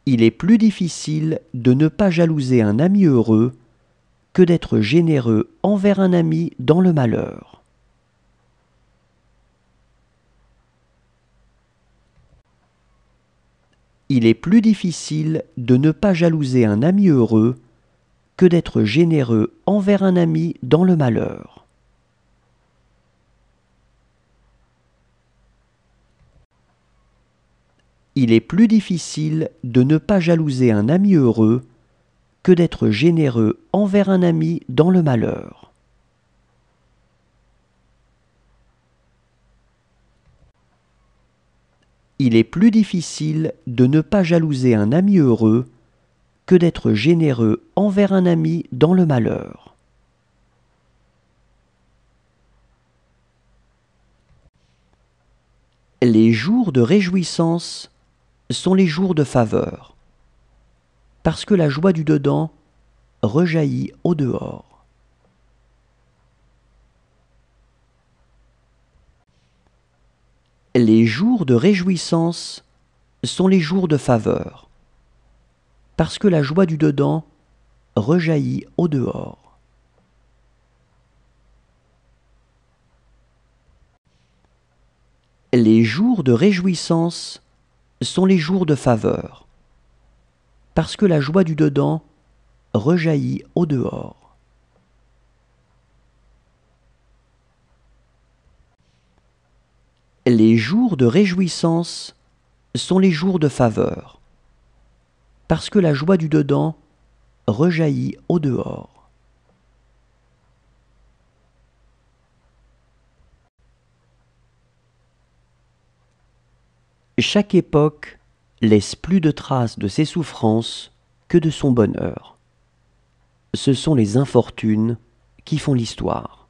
Il est plus difficile de ne pas jalouser un ami heureux que d'être généreux envers un ami dans le malheur. Il est plus difficile de ne pas jalouser un ami heureux que d'être généreux envers un ami dans le malheur. Il est plus difficile de ne pas jalouser un ami heureux que d'être généreux envers un ami dans le malheur. Il est plus difficile de ne pas jalouser un ami heureux que d'être généreux envers un ami dans le malheur. Les jours de réjouissance sont les jours de faveur, parce que la joie du dedans rejaillit au dehors. Les jours de réjouissance sont les jours de faveur, parce que la joie du dedans rejaillit au dehors. Les jours de réjouissance sont les jours de faveur, parce que la joie du dedans rejaillit au dehors. Les jours de réjouissance sont les jours de faveur, parce que la joie du dedans rejaillit au dehors. Chaque époque laisse plus de traces de ses souffrances que de son bonheur. Ce sont les infortunes qui font l'histoire.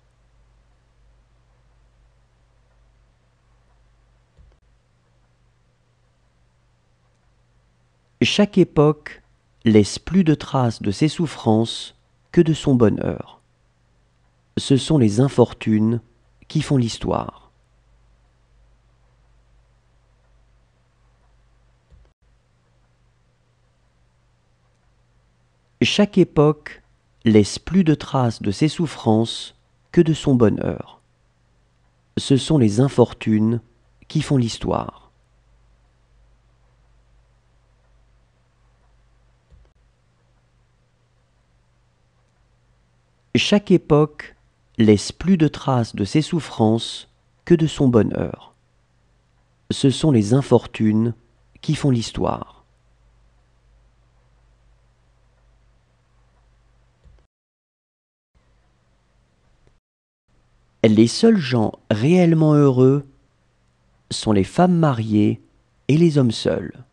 Chaque époque laisse plus de traces de ses souffrances que de son bonheur. Ce sont les infortunes qui font l'histoire. Chaque époque laisse plus de traces de ses souffrances que de son bonheur. Ce sont les infortunes qui font l'histoire. Chaque époque laisse plus de traces de ses souffrances que de son bonheur. Ce sont les infortunes qui font l'histoire. Les seuls gens réellement heureux sont les femmes mariées et les hommes seuls.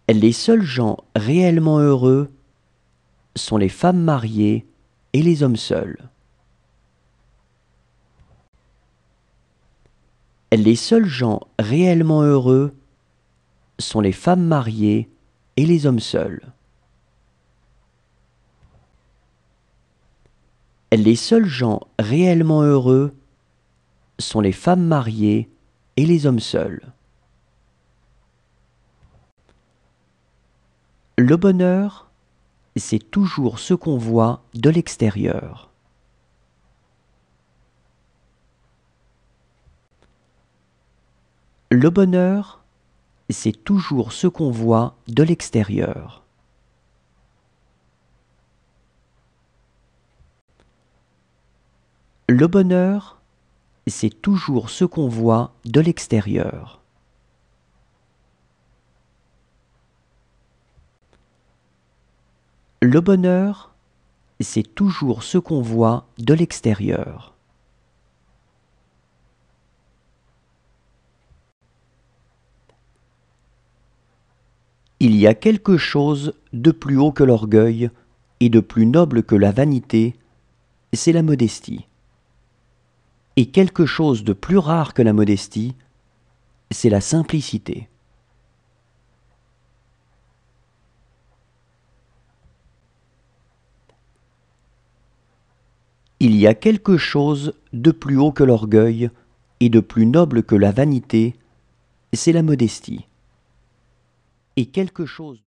Les seuls gens réellement heureux sont les femmes mariées et les hommes seuls. Les seuls gens réellement heureux sont les femmes mariées et les hommes seuls. Les seuls gens réellement heureux sont les femmes mariées et les hommes seuls. Le bonheur, c'est toujours ce qu'on voit de l'extérieur. Le bonheur, c'est toujours ce qu'on voit de l'extérieur. Le bonheur, c'est toujours ce qu'on voit de l'extérieur. Le bonheur, c'est toujours ce qu'on voit de l'extérieur. Il y a quelque chose de plus haut que l'orgueil et de plus noble que la vanité, c'est la modestie. Et quelque chose de plus rare que la modestie, c'est la simplicité. Il y a quelque chose de plus haut que l'orgueil et de plus noble que la vanité, c'est la modestie. Et quelque chose